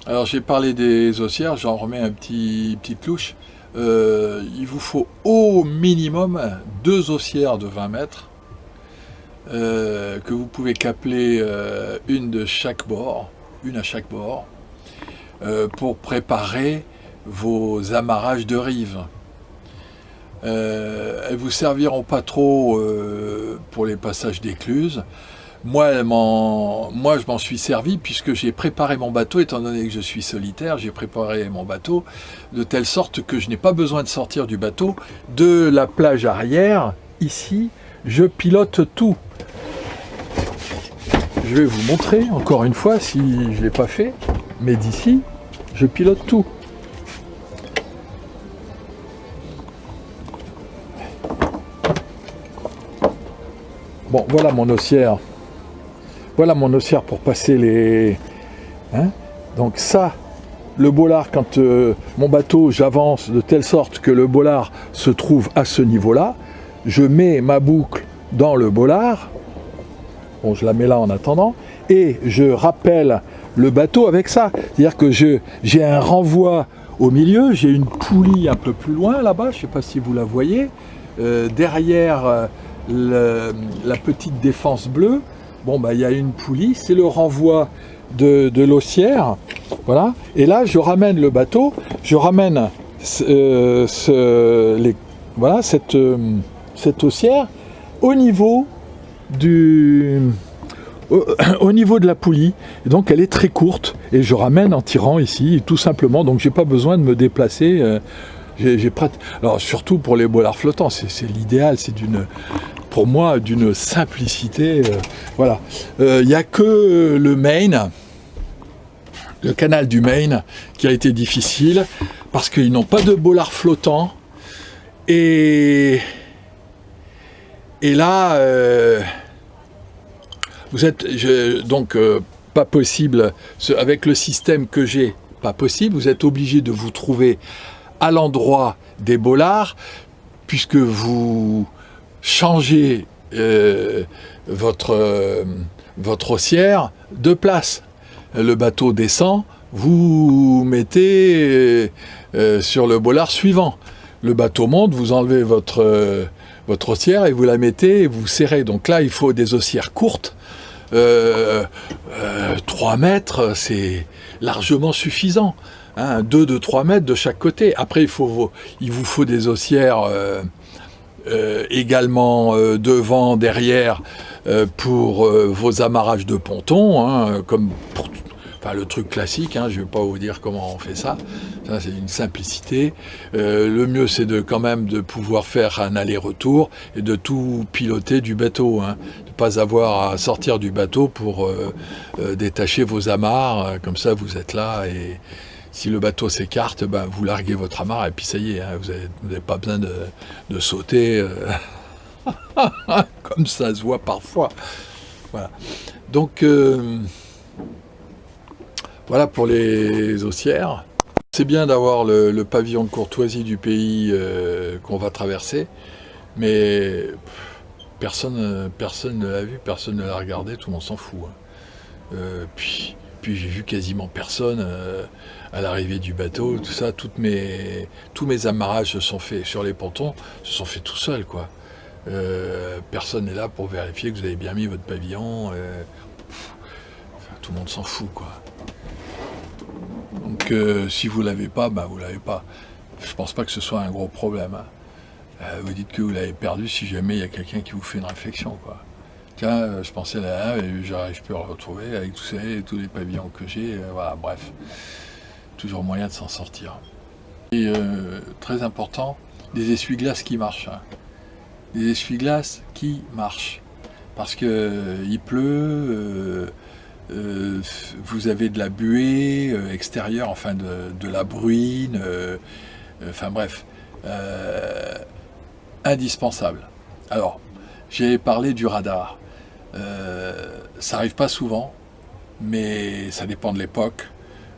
Alors j'ai parlé des haussières, j'en remets petite louche. Il vous faut au minimum 2 haussières de 20 mètres que vous pouvez capeler une à chaque bord, pour préparer vos amarrages de rive. Elles vous serviront pas trop pour les passages d'écluses. Moi, je m'en suis servi puisque j'ai préparé mon bateau, étant donné que je suis solitaire, j'ai préparé mon bateau de telle sorte que je n'ai pas besoin de sortir du bateau. De la plage arrière, ici, je pilote tout. Je vais vous montrer encore une fois si je ne l'ai pas fait, mais d'ici, je pilote tout. Bon, voilà mon haussière. Voilà mon haussière pour passer les... Hein, donc ça, le bollard, quand mon bateau, j'avance de telle sorte que le bollard se trouve à ce niveau-là, je mets ma boucle dans le bollard, bon, je la mets là en attendant, et je rappelle le bateau avec ça. C'est-à-dire que j'ai un renvoi au milieu, j'ai une poulie un peu plus loin là-bas, je ne sais pas si vous la voyez, derrière la petite défense bleue. Bon, bah, il y a une poulie, c'est le renvoi de l'haussière, voilà. Et là, je ramène le bateau, je ramène voilà, cette haussière au niveau au niveau de la poulie. Et donc, elle est très courte et je ramène en tirant ici, tout simplement. Donc, j'ai pas besoin de me déplacer. Alors, surtout pour les bollards flottants, c'est l'idéal, c'est pour moi, d'une simplicité. Voilà. Il n'y a que le Maine, le canal du Maine, qui a été difficile, parce qu'ils n'ont pas de bollard flottant. Et là, vous êtes... donc, pas possible, avec le système que j'ai, pas possible, vous êtes obligé de vous trouver à l'endroit des bollards, puisque vous changez votre haussière de place. Le bateau descend, vous mettez sur le bollard suivant. Le bateau monte, vous enlevez votre haussière et vous la mettez et vous serrez. Donc là, il faut des haussières courtes. 3 mètres, c'est largement suffisant. Hein, 2 de 3 mètres de chaque côté. Après, il vous faut des haussières également devant, derrière, pour vos amarrages de pontons, hein, comme pour le truc classique, hein, je ne vais pas vous dire comment on fait ça. Ça, c'est une simplicité. Le mieux, c'est quand même de pouvoir faire un aller-retour et de tout piloter du bateau. Hein. De ne pas avoir à sortir du bateau pour détacher vos amarres. Comme ça, vous êtes là et si le bateau s'écarte, ben, vous larguez votre amarre et puis ça y est, hein, vous n'avez pas besoin de sauter comme ça se voit parfois. Voilà. Donc, voilà pour les haussières. C'est bien d'avoir le pavillon de courtoisie du pays qu'on va traverser, mais personne ne l'a vu, personne ne l'a regardé, tout le monde s'en fout. Hein. Puis j'ai vu quasiment personne à l'arrivée du bateau, tout ça, tous mes amarrages se sont faits sur les pontons, se sont faits tout seuls, quoi. Personne n'est là pour vérifier que vous avez bien mis votre pavillon. Tout le monde s'en fout, quoi. Donc si vous l'avez pas, ben vous l'avez pas. Je pense pas que ce soit un gros problème. Hein. Vous dites que vous l'avez perdu si jamais il y a quelqu'un qui vous fait une réflexion, quoi. Tiens, je pensais là, et je peux le retrouver avec tous les pavillons que j'ai. Voilà, bref. Toujours moyen de s'en sortir. Et très important, des essuie-glaces qui marchent. Hein. Des essuie-glaces qui marchent. Parce que il pleut, vous avez de la buée extérieure, enfin de la bruine, enfin bref, indispensable. Alors, j'ai parlé du radar. Ça n'arrive pas souvent, mais ça dépend de l'époque.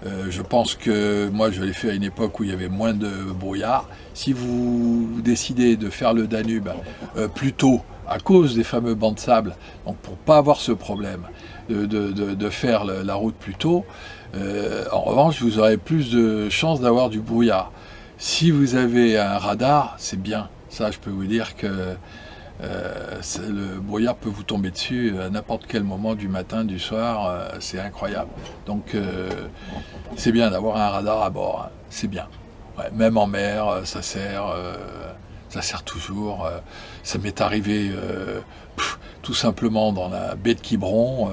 Je pense que moi je l'ai fait à une époque où il y avait moins de brouillard. Si vous décidez de faire le Danube plus tôt, à cause des fameux bancs de sable, donc pour ne pas avoir ce problème de faire la route plus tôt, En revanche, vous aurez plus de chances d'avoir du brouillard. Si vous avez un radar, c'est bien. Ça, je peux vous dire que le brouillard peut vous tomber dessus à n'importe quel moment du matin, du soir. C'est incroyable. Donc, c'est bien d'avoir un radar à bord. Hein. C'est bien. Ouais, même en mer, ça sert toujours. Ça m'est arrivé tout simplement dans la baie de Quiberon.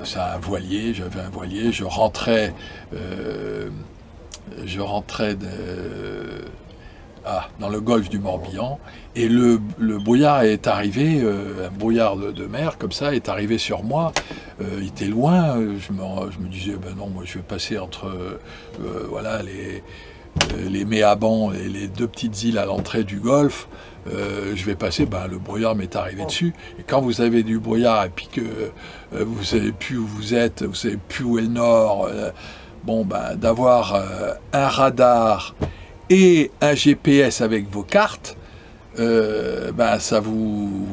C'est un voilier, j'avais un voilier, je rentrais dans le golfe du Morbihan, et le brouillard est arrivé, un brouillard de mer comme ça est arrivé sur moi. Il était loin, je me disais ben non, moi je vais passer entre voilà les méabans et les deux petites îles à l'entrée du golfe. Je vais passer, ben, le brouillard m'est arrivé dessus. Et quand vous avez du brouillard et puis que vous savez plus où vous êtes, vous savez plus où est le nord, bon, ben, d'avoir un radar et un GPS avec vos cartes, ben, ça vous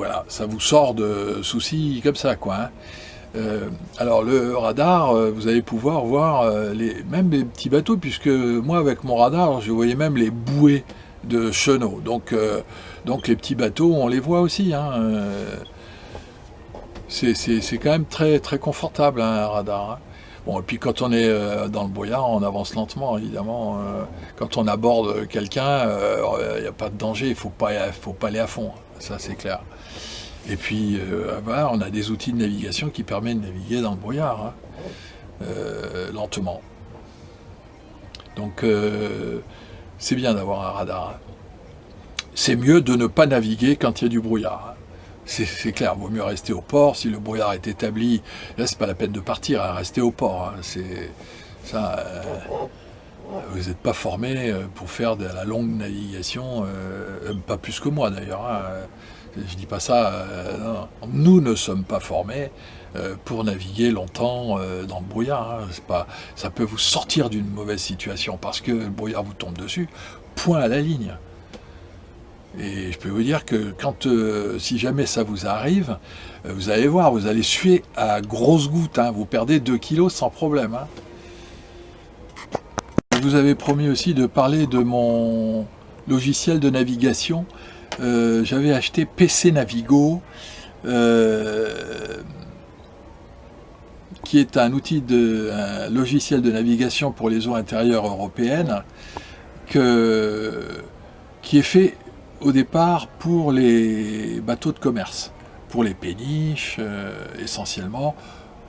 sort de soucis comme ça, quoi. Hein. Alors le radar, vous allez pouvoir voir même les petits bateaux, puisque moi avec mon radar, je voyais même les bouées de chenaux. Donc les petits bateaux, on les voit aussi. Hein. C'est quand même très, très confortable, hein, un radar. Hein. Bon, et puis quand on est dans le brouillard, on avance lentement, évidemment. Quand on aborde quelqu'un, il n'y a pas de danger, il faut pas aller à fond. Ça, c'est clair. Et puis, voilà, on a des outils de navigation qui permettent de naviguer dans le brouillard, hein, lentement. Donc, c'est bien d'avoir un radar. Hein. C'est mieux de ne pas naviguer quand il y a du brouillard. Hein. C'est clair, vaut mieux rester au port. Si le brouillard est établi, là, c'est pas la peine de partir, hein, rester au port. Hein. C'est ça. Vous n'êtes pas formé pour faire de la longue navigation, pas plus que moi d'ailleurs. Hein. Je dis pas ça. Non. Nous ne sommes pas formés pour naviguer longtemps dans le brouillard. Hein. Ça peut vous sortir d'une mauvaise situation parce que le brouillard vous tombe dessus. Point à la ligne. Et je peux vous dire que si jamais ça vous arrive, vous allez voir, vous allez suer à grosses gouttes. Hein. Vous perdez 2 kilos sans problème. Hein. Je vous avais promis aussi de parler de mon logiciel de navigation. J'avais acheté PC Navigo, qui est un logiciel de navigation pour les eaux intérieures européennes, qui est fait au départ pour les bateaux de commerce, pour les péniches essentiellement.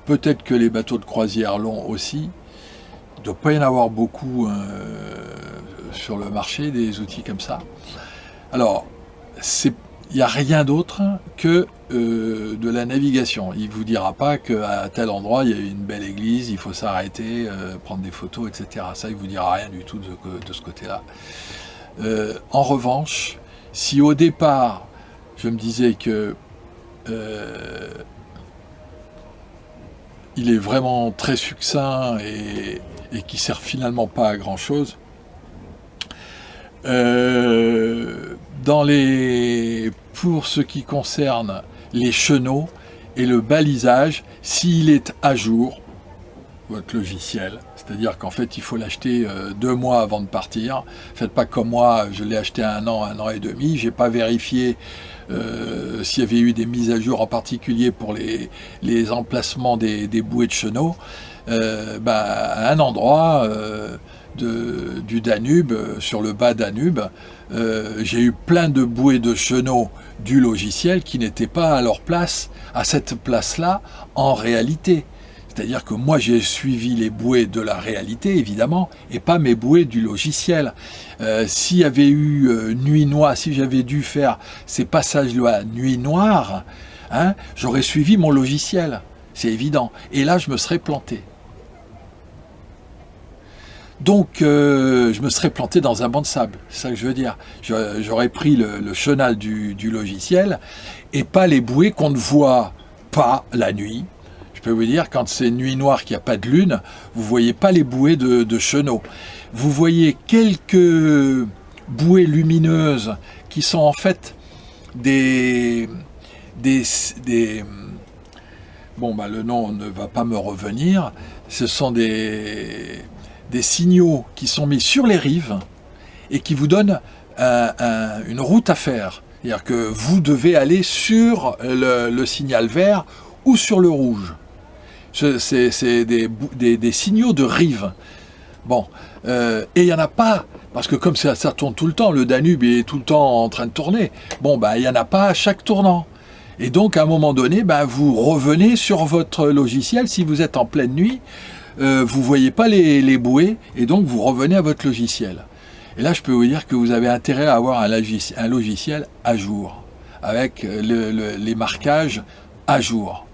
Peut-être que les bateaux de croisière l'ont aussi. Il ne doit pas y en avoir beaucoup sur le marché, des outils comme ça. Alors, il n'y a rien d'autre que de la navigation. Il ne vous dira pas qu'à tel endroit, il y a une belle église, il faut s'arrêter, prendre des photos, etc. Ça, il ne vous dira rien du tout de ce côté-là. En revanche, si au départ, je me disais que il est vraiment très succinct et qui sert finalement pas à grand-chose, pour ce qui concerne les chenaux et le balisage, s'il est à jour, votre logiciel, c'est-à-dire qu'en fait il faut l'acheter 2 mois avant de partir. Faites pas comme moi, je l'ai acheté 1 an et demi, j'ai pas vérifié s'il y avait eu des mises à jour en particulier pour les emplacements des bouées de chenaux. À un endroit du Danube, sur le bas Danube, j'ai eu plein de bouées de chenaux du logiciel qui n'étaient pas à leur place, à cette place-là, en réalité. C'est-à-dire que moi j'ai suivi les bouées de la réalité, évidemment, et pas mes bouées du logiciel. S'il y avait eu nuit noire, si j'avais dû faire ces passages-là nuit noire, hein, j'aurais suivi mon logiciel, c'est évident. Et là, je me serais planté. Donc, je me serais planté dans un banc de sable, c'est ça que je veux dire. J'aurais pris le chenal du logiciel et pas les bouées qu'on ne voit pas la nuit. Je peux vous dire, quand c'est nuit noire, qu'il n'y a pas de lune, vous ne voyez pas les bouées de chenaux. Vous voyez quelques bouées lumineuses qui sont en fait bon, bah, le nom ne va pas me revenir, ce sont des signaux qui sont mis sur les rives et qui vous donnent une route à faire. C'est-à-dire que vous devez aller sur le signal vert ou sur le rouge. C'est des signaux de rive. Bon, et il n'y en a pas, parce que comme ça tourne tout le temps, le Danube est tout le temps en train de tourner, bon, bah, il n'y en a pas à chaque tournant. Et donc, à un moment donné, bah, vous revenez sur votre logiciel, si vous êtes en pleine nuit, vous ne voyez pas les bouées, et donc vous revenez à votre logiciel. Et là, je peux vous dire que vous avez intérêt à avoir un logiciel à jour, avec les marquages à jour.